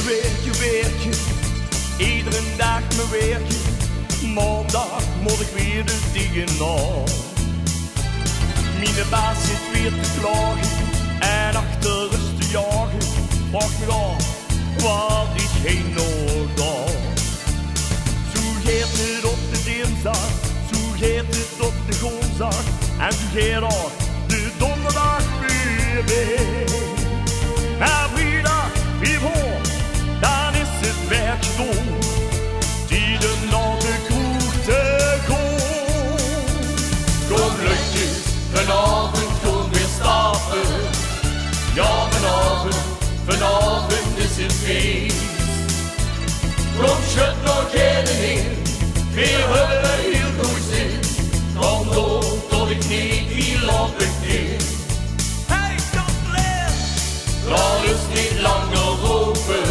werkje, iedere dag mijn werkje. Maandag moet ik weer de dingen na. Mijn baas zit weer te klagen en achter is te jagen. Vraag me af, wat is hij nog dan? Zo gaat het op de dinsdag, zo gaat het op de woensdag en zo gaat het de donderdag weer weg. Maar vrijdag weer hoor, dan is het werk gedaan. Die de naar de kroeg te gaan. Kom luchtjes, vanavond kom weer stappen. Ja, vanavond is het feest. Kom schud nog even in, weer hebben heel goed zin. Dan door tot ik niet wie lang begin. Hey, Kastelein! Daar is niet langer open.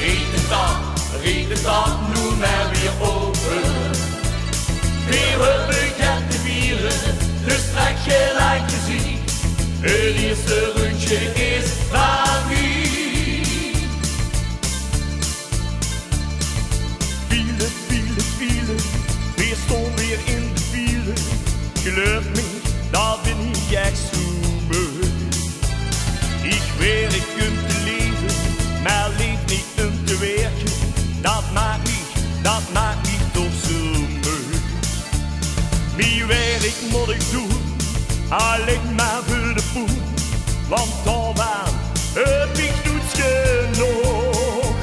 Riet de dag, nu maar weer open. Weer hebben gaat te vieren, dus trek gelijk te zien. Het eerste rondje is van wie. File, weer stond weer in de file. Geloof me, dat ben ik echt zo moe. Ik werk om te leven, maar leef niet om te werken. Dat maakt me toch zo moe. Mijn werk moet ik doen, alleen maar voor de poen. Want daaraan heb ik niets genoeg.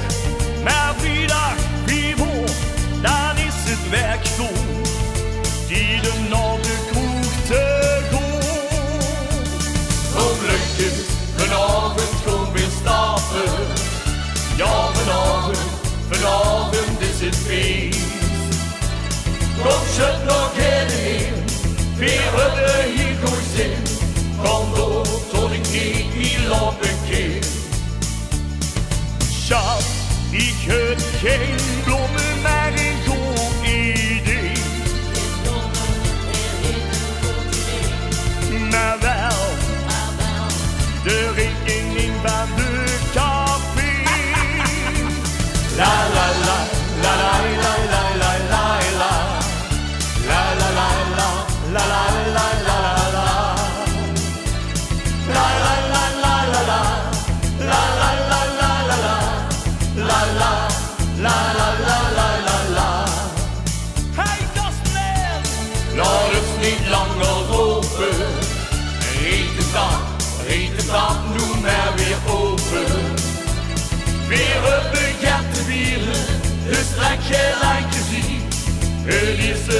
Maar vrijdag, dan is het werk gedaan. Die de naar de kroeg te gaan. Kom luchtjes, vanavond kom weer stappen. Ja, vanavond is het feest. Kom schud nog even in, weer hebben hier goed zin. Kom door tot ik niet meer lopen kan. Schat, ik heb geen bloemen, maar een goed idee. Maar wel de rekening van de café. La la la, la la la la la la la. La la la la, la la la la la la. La la la la la la. La la la la la la. La la la la la la la la. Hey, Kastelein! Laat het niet langer open. Riet de dag, nu maar weer open. Weer hebben gaat te vieren, dus trek gelijk te zien. Het eerste